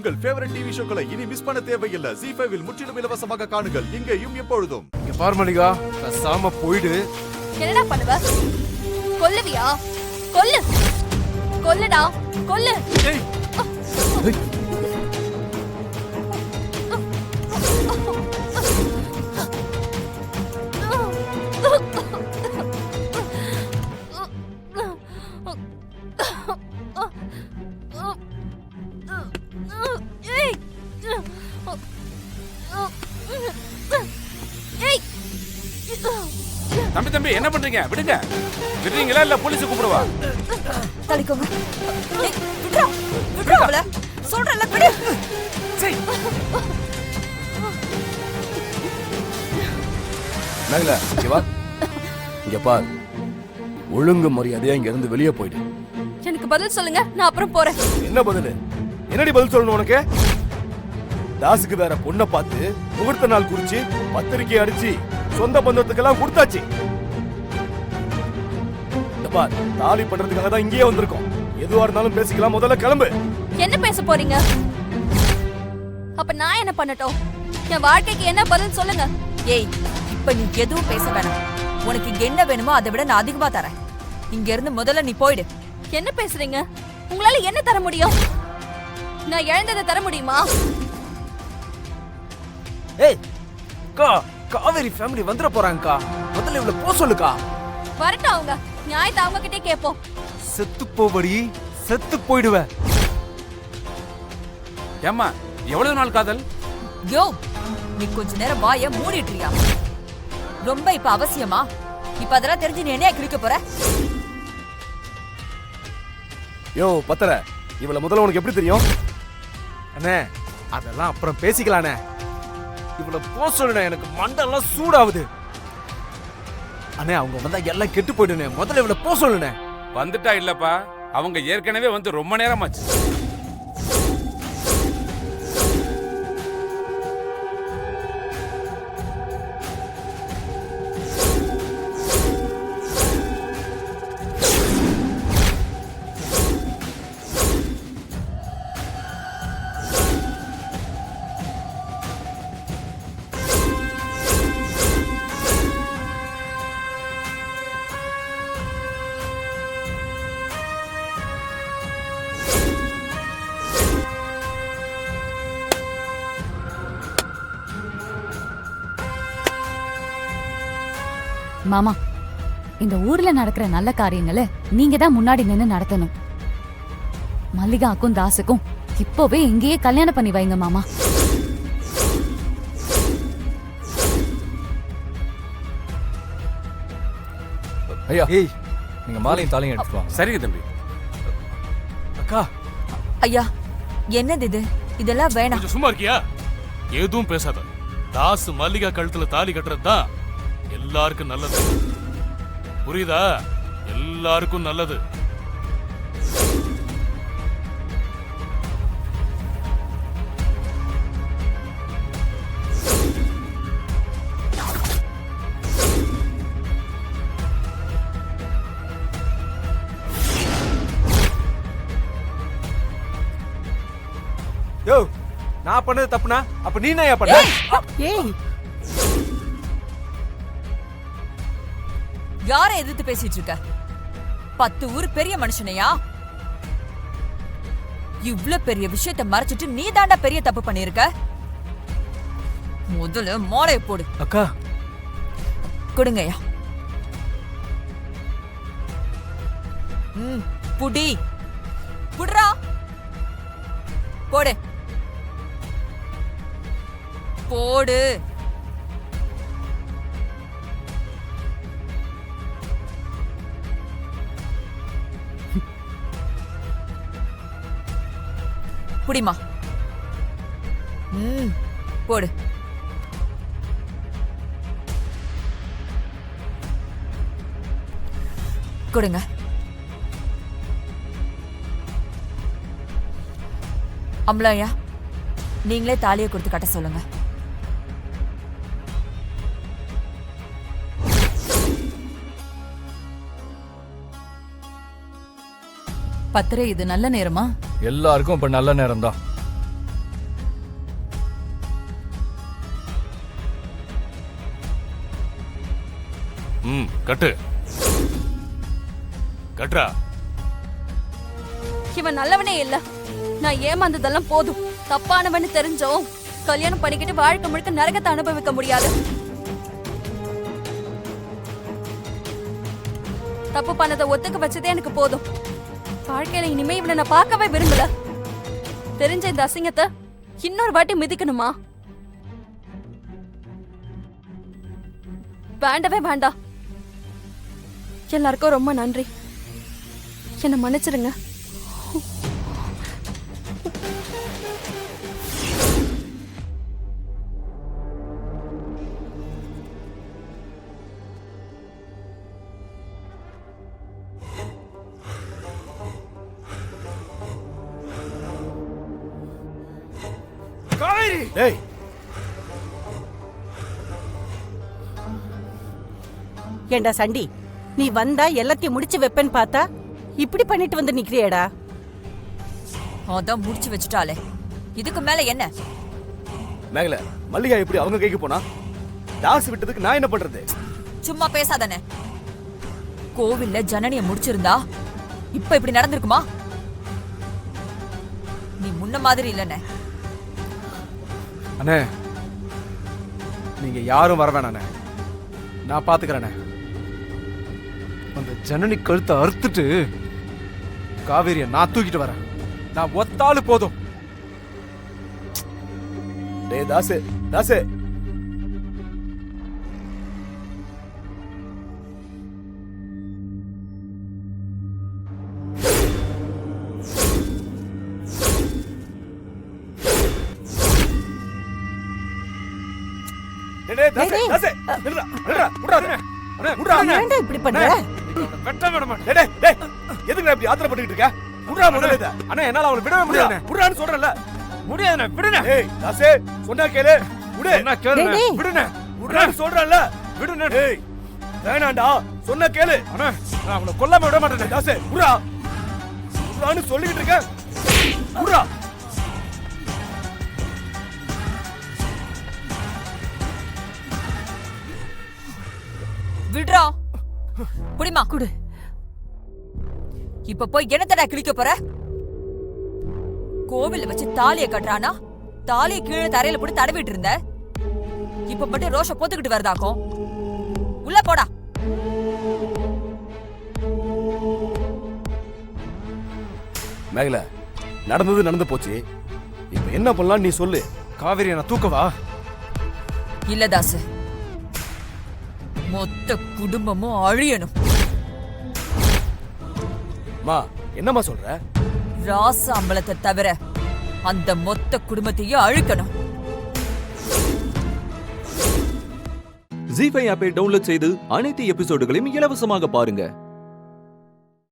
உங்கள் favourite TV ஷோக்களை இனி miss பண்ண தேவையில்லை. ZEE5 இல் முற்றிலும் இலவசமாக காணுங்கள். இங்கேயும் எப்பொழுதும். இங்க பார் மல்லிகா, பேசாம போயிடு. என்னடா பண்ணுவ? கொல்லுவியா? கொல்லு, கொல்லுடா, கொல்லு. ஏய் தம்பி என்ன பண்றீங்க? விடுங்க. விடுறீங்களா இல்ல போலீஸ் கூப்பிடுவா? தள்ளிக்கோங்க. விட்றா, விட்றா அவள. சொல்றல விடு. சரி. நகல, இங்க வா. இங்க பார். ஒழுங்கு மரியாதையா இங்க இருந்து வெளியே போயிடு. எனக்கு பதில் சொல்லுங்க, நான் அப்புறம் போறேன். என்ன பதில்? என்னடி பதில் சொல்லணும் உனக்கு? தாசுக்கு வேற பொண்ணை பார்த்து முகூர்த்த நாள் குறிச்சு பத்திரிக்கை அடிச்சு சொந்த பந்தத்துக்கெல்லாம் கொடுத்தாச்சு. பார், தாலி பண்றதுக்காக தான் இங்கேயே வந்திருக்கோம். எதுவா இருந்தாலும் பேசிக்கலாம். முதல்ல கிளம்பு. என்ன பேச போறீங்க? அப்ப நான் என்ன பண்ணட்டும்? என் வாழ்க்கைக்கு என்ன பதில் சொல்லுங்க. ஏய், இப்ப நீ எதுவும் பேச வேணாம். உனக்கு இங்க என்ன வேணுமோ அதை விட நான் அதிகமா தரேன். இங்க இருந்து முதல்ல நீ போயிடு. என்ன பேசுறீங்க? உங்களால என்ன தர முடியும்? நான் இழந்ததை தர முடியுமா? ஏய் கா, காவேரி ஃபேமிலி வந்துற போறாங்கக்கா. முதல்ல இவள போ சொல்லுக்கா. வரட்டும் அவங்க. நியாயத்தை அவங்க கிட்டே கேட்போம். செத்து போவடி, செத்து போயிடுவ. ஏம்மா, எவ்வளவு நாள் காதல்? யோ, நீ கொஞ்ச நேரம் வாய மூடிட்டுறியா? ரொம்ப இப்ப அவசியமா? இப்ப அதெல்லாம் தெரிஞ்சு நீ என்னைய கிழிக்க போற? யோ பத்தர, இவள முதல்ல உனக்கு எப்படி தெரியும்? அண்ணே, அதெல்லாம் அப்புறம் பேசிக்கலானே. இவள போ சொல்லுனே, எனக்கு மண்டெல்லாம் சூடாகுது. அண்ணே, அவங்க வந்தா எல்லாம் கெட்டு போயிடுனே. முதல்ல இவள போ சொல்லுனே. வந்துட்டா இல்லப்பா, அவங்க ஏற்கனவே வந்து ரொம்ப நேரமாச்சு. மாமா, இந்த ஊர்ல நடக்கிற நல்ல காரியங்களை நீங்க தான் முன்னாடி நின்னு நடத்தணும். மல்லிகாக்கும் தாசுக்கும் இப்பவே இங்கேயே கல்யாணம் பண்ணி வைங்க மாமா. ஐயா, ஏய், நீங்க மாலையும் தாலியும் எடுத்துட்டு வாங்க. சரிங்க தம்பி. அக்கா. ஐயா, என்னது இது? இதெல்லாம் வேணாம். கொஞ்சம் சும்மா இருக்கியா? எதுவும் பேசாத. தாசு மல்லிகா கழுத்துல தாலி கட்டுறது தான் எல்லாருக்கும் நல்லது. புரியுதா? எல்லாருக்கும் நல்லது. யோ, நான் பண்ணது தப்புனா அப்ப நீ என்ன பண்ண? ஏய், யாரை எதிர்த்து பேசிட்டு இருக்க? 10 ஊர் பெரிய மனுஷனையா? இவ்ளோ பெரிய விஷயத்தை மறைச்சிட்டு நீ தாண்டா பெரிய தப்பு பண்ணிருக்க. முதல்ல மாலைய போடு. அக்கா, கொடுங்கய்யா. புடி, புடுறா, போடு, போடு. புடிமா. போடு. கொடுங்க. அம்லாயா, நீங்களே தாலியை கொடுத்து கட்ட சொல்லுங்க. பத்திரை, இது நல்ல நேரமா? எல்லாருக்கும் இப்ப நல்ல நேரம் தான். கட்டு கட்டுறா. இவன் நல்லவனே இல்ல. நான் ஏமாந்ததெல்லாம் போதும். தப்பானவன்னு தெரிஞ்சோம் கல்யாணம் பண்ணிக்கிட்டு வாழ்க்கை முழுக்க நரகத்தை அனுபவிக்க முடியாது. தப்பு பண்ணதை ஒத்துக்க வச்சதே எனக்கு போதும். வாழ்க்கையில இனிமே இவனை நான் பார்க்கவே விரும்பல. தெரிஞ்ச இந்த அசிங்கத்தை இன்னொரு வாட்டி மிதிக்கணுமா? வேண்டவே வேண்டாம். எல்லாருக்கும் ரொம்ப நன்றி. என்னை மன்னிச்சிடுங்க. டேய், ஏண்டா சண்டி, நீ வந்தா எல்லாத்தையும் முடிச்சு வைப்பேன்னு பார்த்தா இப்படி பண்ணிட்டு வந்து நிக்கிறியேடா. அதான் முடிச்சு வச்சுட்டாலே, இதுக்கு மேல என்ன? மேகல, மல்லிகா எப்படி அவங்க கைக்கு போனா? தாஸ் விட்டதுக்கு நான் என்ன பண்றது? சும்மா பேசாதானே. கோவில்ல ஜனனிய முடிச்சிருந்தா இப்ப இப்படி நடந்திருக்குமா? நீ முன்ன மாதிரி இல்லனே. அண்ணே, நீங்க யாரும் வர வேணாண்ணே, நான் பாத்துக்கிறேண்ணே. அந்த ஜனனி கழுத்தை அறுத்துட்டு காவேரிய நான் தூக்கிட்டு வரேன். நான் ஒத்தாளு போதும். டேய் தாசு, தாசு, ஏன்டா இப்படி பண்ற? எதுக்கு இப்படி ஆத்திரப்பட்டுக்கிட்டு இருக்க? விடுறா முதல்ல இத. அண்ணா, என்னால அவளை விடவே முடியாது. விடுறான்னு சொல்றல. முடியாதுண்ணே, விடுண்ணே. ஏய் தாசே, சொன்னா கேளு. விடு. சொன்னா கேளுண்ணே. டேய், டேய். விடுண்ணே. விடுறான்னு சொல்றல. விடுண்ணே. ஏய் வேணாண்டா, சொன்னா கேளு. அண்ணா, நான் அவளை கொல்லாம விட மாட்டேன். தாசே, விடுறா. விடுறான்னு சொல்லிக்கிட்டு இருக்க. விடுறா. விடுறா. குடிமா குடு. இப்ப போய் என்னத்தடா கிழிக்க போற? கோவில்ல வச்சு தாலிய கட்டுறானா? தாலிய கீழே தரையில போட்டு தடவிட்டு இருந்த. இப்ப மட்டும் ரோஷ போத்துக்கிட்டு வருதாக்கும். உள்ள போடா. மேகல, நடந்தது நடந்து போச்சு. இப்ப என்ன பண்ணலாம் நீ சொல்லு. காவேரிய நான் தூக்கவா? இல்ல தாசு, மொத்த குடும்பமும் அழியணும். மா, என்னம்மா சொல்ற? ராச அம்பலத்தை தவிர அந்த மொத்த குடும்பத்தையும் அழிக்கணும். ஜீ5 ஆப்பை டவுன்லோட் செய்து அனைத்து எபிசோடுகளையும் இலவசமாக பாருங்க.